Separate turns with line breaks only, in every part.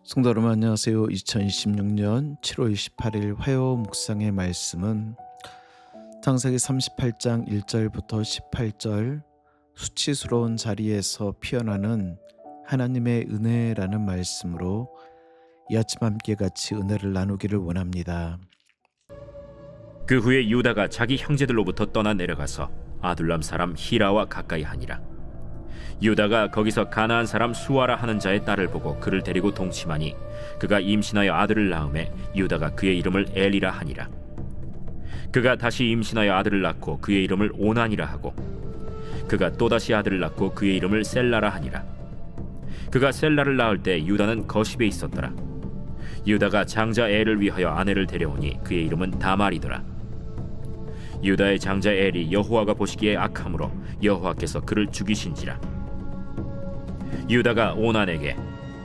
성도 여러분 안녕하세요. 2026년 7월 28일 화요 묵상의 말씀은 창세기 38장 1절부터 18절 수치스러운 자리에서 피어나는 하나님의 은혜라는 말씀으로 이 아침 함께 같이 은혜를 나누기를 원합니다.
그 후에 유다가 자기 형제들로부터 떠나 내려가서 아둘람 사람 히라와 가까이 하니라. 유다가 거기서 가나안 사람 수아라 하는 자의 딸을 보고 그를 데리고 동침하니 그가 임신하여 아들을 낳음에 유다가 그의 이름을 엘이라 하니라. 그가 다시 임신하여 아들을 낳고 그의 이름을 오난이라 하고 그가 또다시 아들을 낳고 그의 이름을 셀라라 하니라. 그가 셀라를 낳을 때 유다는 거십에 있었더라. 유다가 장자 엘을 위하여 아내를 데려오니 그의 이름은 다말이더라. 유다의 장자 엘이 여호와가 보시기에 악함으로 여호와께서 그를 죽이신지라. 유다가 오난에게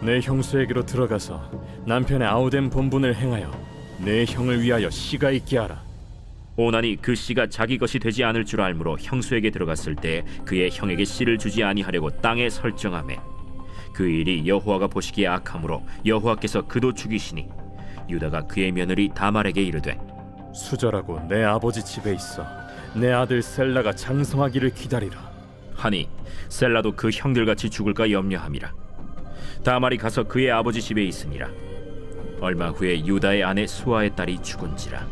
내 형수에게로 들어가서 남편의 아우된 본분을 행하여 내 형을 위하여 씨가 있게 하라.
오난이 그 씨가 자기 것이 되지 않을 줄 알므로 형수에게 들어갔을 때 그의 형에게 씨를 주지 아니하려고 땅에 설정하매 그 일이 여호와가 보시기에 악함으로 여호와께서 그도 죽이시니 유다가 그의 며느리 다말에게 이르되
수절하고 내 아버지 집에 있어 내 아들 셀라가 장성하기를 기다리라.
하니 셀라도 그 형들같이 죽을까 염려함이라. 다말이 가서 그의 아버지 집에 있으니라. 얼마 후에 유다의 아내 수아의 딸이 죽은지라.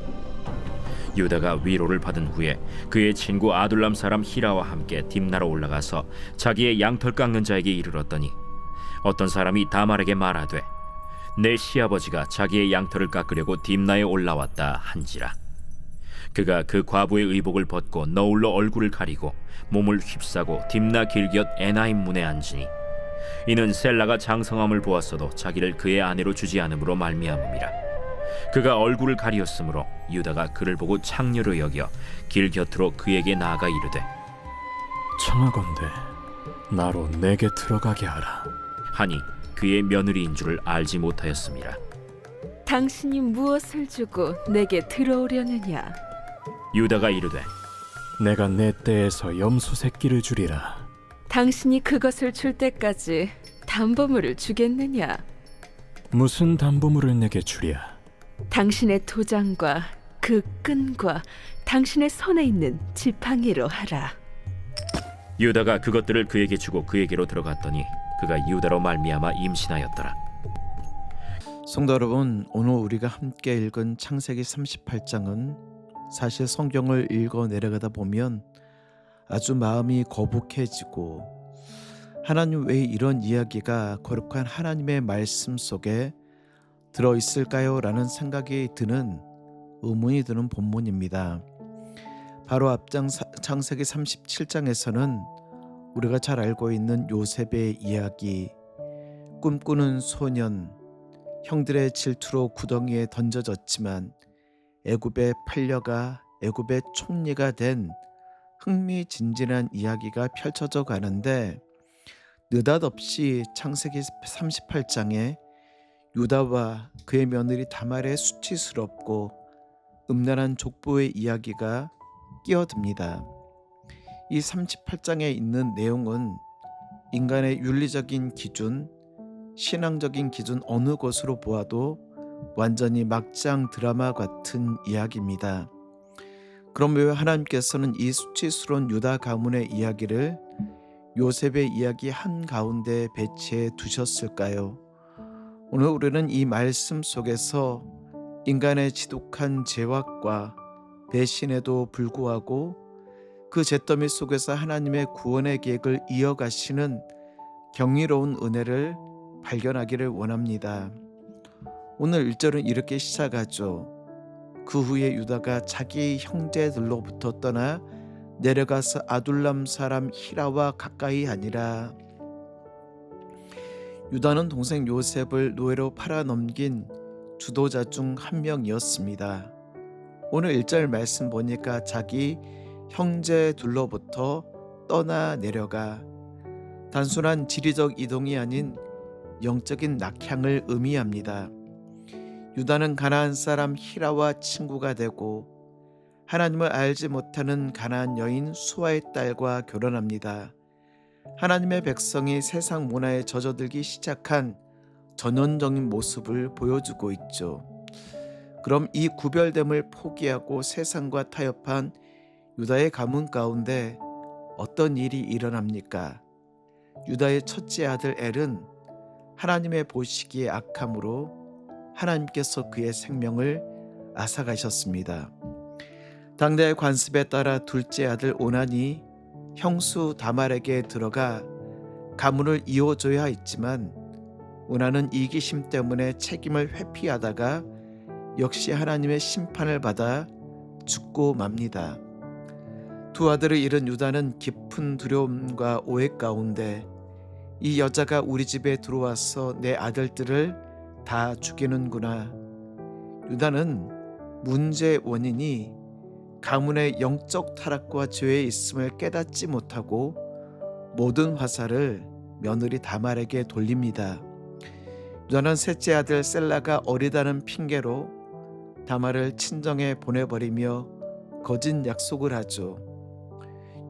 유다가 위로를 받은 후에 그의 친구 아둘람 사람 히라와 함께 딥나로 올라가서 자기의 양털 깎는 자에게 이르렀더니 어떤 사람이 다말에게 말하되 내 시아버지가 자기의 양털을 깎으려고 딥나에 올라왔다 한지라. 그가 그 과부의 의복을 벗고 너울로 얼굴을 가리고 몸을 휩싸고 딥나 길곁 에나임 문에 앉으니 이는 셀라가 장성함을 보았어도 자기를 그의 아내로 주지 않음으로 말미암음이라. 그가 얼굴을 가리었으므로 유다가 그를 보고 창녀로 여겨 길 곁으로 그에게 나아가 이르되
청하건대 나로 내게 들어가게 하라.
하니 그의 며느리인 줄을 알지 못하였음이라.
당신이 무엇을 주고 내게 들어오려느냐?
유다가 이르되
내가 내 떼에서 염소 새끼를 주리라.
당신이 그것을 줄 때까지 담보물을 주겠느냐?
무슨 담보물을 내게 주랴?
당신의 도장과 그 끈과 당신의 손에 있는 지팡이로 하라.
유다가 그것들을 그에게 주고 그에게로 들어갔더니 그가 유다로 말미암아 임신하였더라.
성도 여러분, 오늘 우리가 함께 읽은 창세기 38장은 사실 성경을 읽어 내려가다 보면 아주 마음이 거북해지고 하나님 왜 이런 이야기가 거룩한 하나님의 말씀 속에 들어있을까요? 라는 생각이 드는 의문이 드는 본문입니다. 바로 앞장 창세기 37장에서는 우리가 잘 알고 있는 요셉의 이야기, 꿈꾸는 소년, 형들의 질투로 구덩이에 던져졌지만 애굽에 팔려가 애굽의 총리가 된 흥미진진한 이야기가 펼쳐져 가는데 느닷없이 창세기 38장에 유다와 그의 며느리 다말의 수치스럽고 음란한 족보의 이야기가 끼어듭니다. 이 38장에 있는 내용은 인간의 윤리적인 기준, 신앙적인 기준 어느 것으로 보아도 완전히 막장 드라마 같은 이야기입니다. 그럼 왜 하나님께서는 이 수치스러운 유다 가문의 이야기를 요셉의 이야기 한가운데 배치해 두셨을까요? 오늘 우리는 이 말씀 속에서 인간의 지독한 죄악과 배신에도 불구하고 그 잿더미 속에서 하나님의 구원의 계획을 이어가시는 경이로운 은혜를 발견하기를 원합니다. 오늘 1절은 이렇게 시작하죠. 그 후에 유다가 자기 형제들로부터 떠나 내려가서 아둘람 사람 히라와 가까이 하니라. 유다는 동생 요셉을 노예로 팔아넘긴 주도자 중 한 명이었습니다. 오늘 1절 말씀 보니까 자기 형제들로부터 떠나 내려가, 단순한 지리적 이동이 아닌 영적인 낙향을 의미합니다. 유다는 가나안 사람 히라와 친구가 되고 하나님을 알지 못하는 가나안 여인 수아의 딸과 결혼합니다. 하나님의 백성이 세상 문화에 젖어들기 시작한 전형적인 모습을 보여주고 있죠. 그럼 이 구별됨을 포기하고 세상과 타협한 유다의 가문 가운데 어떤 일이 일어납니까? 유다의 첫째 아들 엘은 하나님의 보시기에 악함으로 하나님께서 그의 생명을 앗아가셨습니다. 당대의 관습에 따라 둘째 아들 오난이 형수 다말에게 들어가 가문을 이어줘야 했지만 오난은 이기심 때문에 책임을 회피하다가 역시 하나님의 심판을 받아 죽고 맙니다. 두 아들을 잃은 유다는 깊은 두려움과 오해 가운데 이 여자가 우리 집에 들어와서 내 아들들을 다 죽이는구나. 유다는 문제의 원인이 가문의 영적 타락과 죄에 있음을 깨닫지 못하고 모든 화살을 며느리 다말에게 돌립니다. 유다는 셋째 아들 셀라가 어리다는 핑계로 다말을 친정에 보내버리며 거짓 약속을 하죠.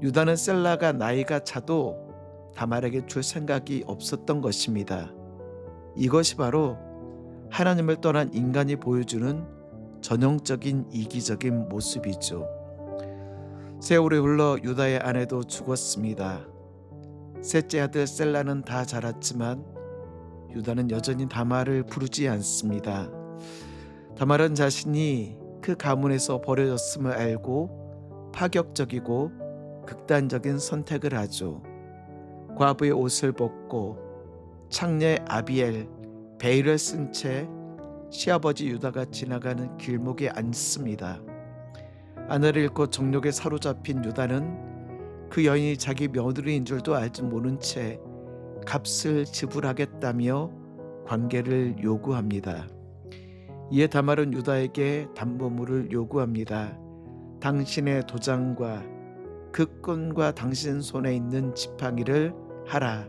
유다는 셀라가 나이가 차도 다말에게 줄 생각이 없었던 것입니다. 이것이 바로 하나님을 떠난 인간이 보여주는 전형적인 이기적인 모습이죠. 세월이 흘러 유다의 아내도 죽었습니다. 셋째 아들 셀라는 다 자랐지만 유다는 여전히 다말을 부르지 않습니다. 다말은 자신이 그 가문에서 버려졌음을 알고 파격적이고 극단적인 선택을 하죠. 과부의 옷을 벗고 창녀 아비엘 베일을 쓴 채 시아버지 유다가 지나가는 길목에 앉습니다. 아내를 잃고 정욕에 사로잡힌 유다는 그 여인이 자기 며느리인 줄도 알지 모른 채 값을 지불하겠다며 관계를 요구합니다. 이에 다말은 유다에게 담보물을 요구합니다. 당신의 도장과 그 끈과 당신 손에 있는 지팡이를 하라.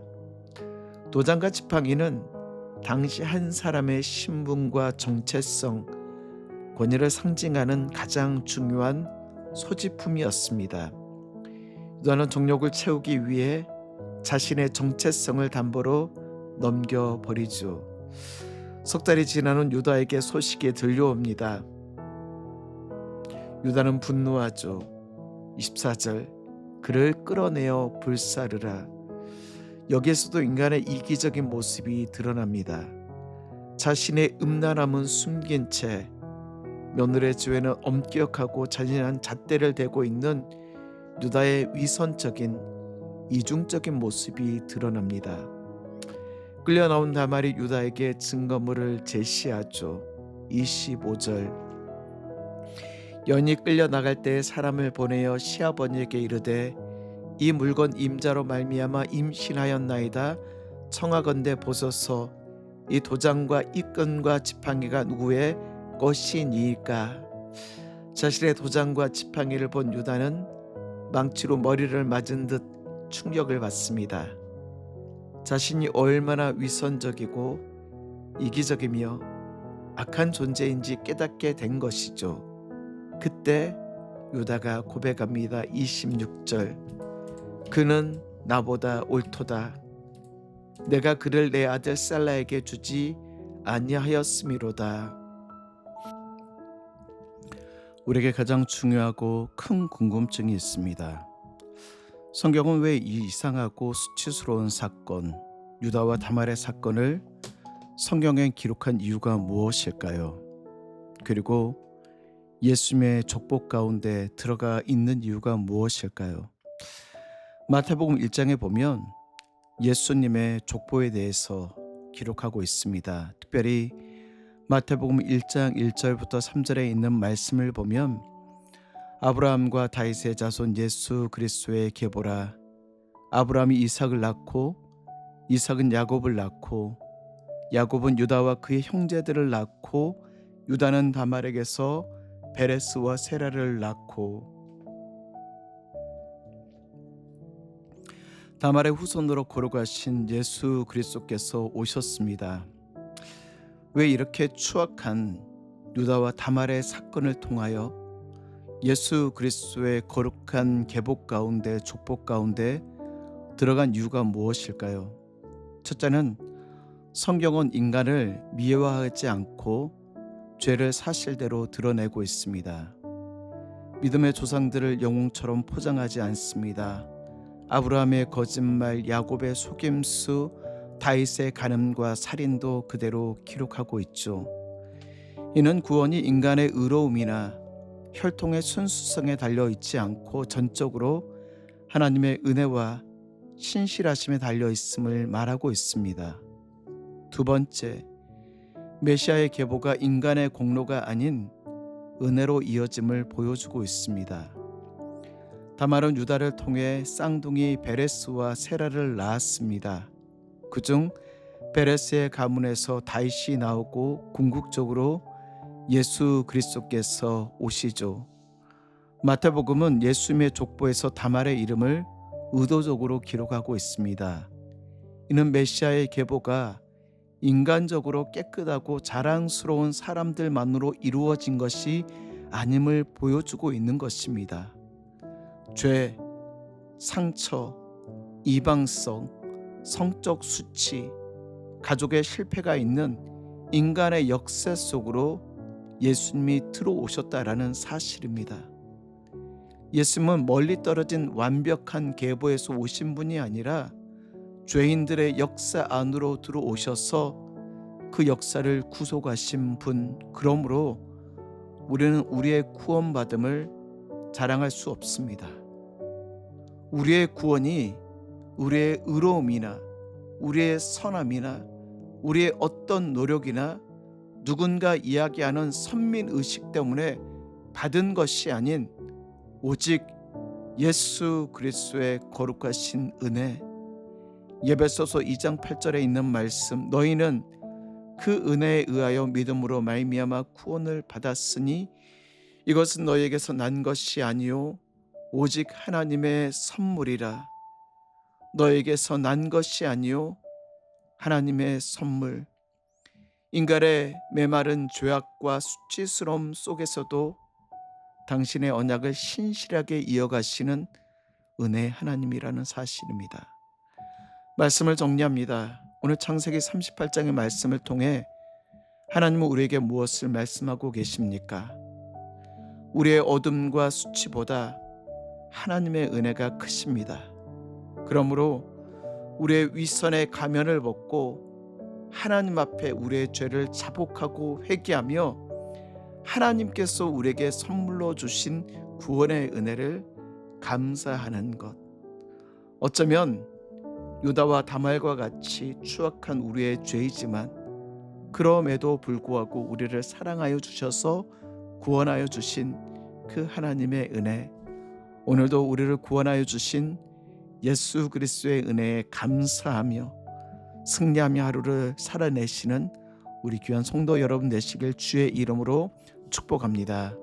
도장과 지팡이는 당시 한 사람의 신분과 정체성, 권위를 상징하는 가장 중요한 소지품이었습니다. 유다는 정욕을 채우기 위해 자신의 정체성을 담보로 넘겨버리죠. 석 달이 지난 후 유다에게 소식이 들려옵니다. 유다는 분노하죠. 24절 그를 끌어내어 불사르라. 여기에서도 인간의 이기적인 모습이 드러납니다. 자신의 음란함은 숨긴 채 며느리의 죄는 엄격하고 잔인한 잣대를 대고 있는 유다의 위선적인 이중적인 모습이 드러납니다. 끌려 나온 다말이 유다에게 증거물을 제시하죠. 25절 여인이 끌려 나갈 때 사람을 보내어 시아버니에게 이르되 이 물건 임자로 말미암아 임신하였나이다. 청하건대 보소서 이 도장과 이 끈과 지팡이가 누구의 것이니까. 자신의 도장과 지팡이를 본 유다는 망치로 머리를 맞은 듯 충격을 받습니다. 자신이 얼마나 위선적이고 이기적이며 악한 존재인지 깨닫게 된 것이죠. 그때 유다가 고백합니다. 26절 그는 나보다 옳도다. 내가 그를 내 아들 셀라에게 주지 아니하였음이로다. 우리에게 가장 중요하고 큰 궁금증이 있습니다. 성경은 왜 이 이상하고 수치스러운 사건, 유다와 다말의 사건을 성경에 기록한 이유가 무엇일까요? 그리고 예수님의 족복 가운데 들어가 있는 이유가 무엇일까요? 마태복음 1장에 보면 예수님의 족보에 대해서 기록하고 있습니다. 특별히 마태복음 1장 1절부터 3절에 있는 말씀을 보면 아브라함과 다윗의 자손 예수 그리스도의 계보라. 아브라함이 이삭을 낳고 이삭은 야곱을 낳고 야곱은 유다와 그의 형제들을 낳고 유다는 다말에게서 베레스와 세라를 낳고 다말의 후손으로 거룩하신 예수 그리스도께서 오셨습니다. 왜 이렇게 추악한 유다와 다말의 사건을 통하여 예수 그리스도의 거룩한 계복 가운데 족복 가운데 들어간 이유가 무엇일까요? 첫째는 성경은 인간을 미화하지 않고 죄를 사실대로 드러내고 있습니다. 믿음의 조상들을 영웅처럼 포장하지 않습니다. 아브라함의 거짓말, 야곱의 속임수, 다윗의 간음과 살인도 그대로 기록하고 있죠. 이는 구원이 인간의 의로움이나 혈통의 순수성에 달려 있지 않고 전적으로 하나님의 은혜와 신실하심에 달려 있음을 말하고 있습니다. 두 번째, 메시아의 계보가 인간의 공로가 아닌 은혜로 이어짐을 보여주고 있습니다. 다말은 유다를 통해 쌍둥이 베레스와 세라를 낳았습니다. 그중 베레스의 가문에서 다윗이 나오고 궁극적으로 예수 그리스도께서 오시죠. 마태복음은 예수님의 족보에서 다말의 이름을 의도적으로 기록하고 있습니다. 이는 메시아의 계보가 인간적으로 깨끗하고 자랑스러운 사람들만으로 이루어진 것이 아님을 보여주고 있는 것입니다. 죄, 상처, 이방성, 성적 수치, 가족의 실패가 있는 인간의 역사 속으로 예수님이 들어오셨다라는 사실입니다. 예수님은 멀리 떨어진 완벽한 계보에서 오신 분이 아니라 죄인들의 역사 안으로 들어오셔서 그 역사를 구속하신 분. 그러므로 우리는 우리의 구원받음을 자랑할 수 없습니다. 우리의 구원이 우리의 의로움이나 우리의 선함이나 우리의 어떤 노력이나 누군가 이야기하는 선민의식 때문에 받은 것이 아닌 오직 예수 그리스도의 거룩하신 은혜. 에베소서 2장 8절에 있는 말씀, 너희는 그 은혜에 의하여 믿음으로 말미암아 구원을 받았으니 이것은 너희에게서 난 것이 아니요 오직 하나님의 선물이라. 너에게서 난 것이 아니요 하나님의 선물. 인간의 메마른 죄악과 수치스러움 속에서도 당신의 언약을 신실하게 이어가시는 은혜의 하나님이라는 사실입니다. 말씀을 정리합니다. 오늘 창세기 38장의 말씀을 통해 하나님은 우리에게 무엇을 말씀하고 계십니까? 우리의 어둠과 수치보다 하나님의 은혜가 크십니다. 그러므로 우리의 윗선의 가면을 벗고 하나님 앞에 우리의 죄를 자복하고 회개하며 하나님께서 우리에게 선물로 주신 구원의 은혜를 감사하는 것. 어쩌면 유다와 다말과 같이 추악한 우리의 죄이지만 그럼에도 불구하고 우리를 사랑하여 주셔서 구원하여 주신 그 하나님의 은혜, 오늘도 우리를 구원하여 주신 예수 그리스도의 은혜에 감사하며 승리하며 하루를 살아내시는 우리 귀한 성도 여러분 되시길 주의 이름으로 축복합니다.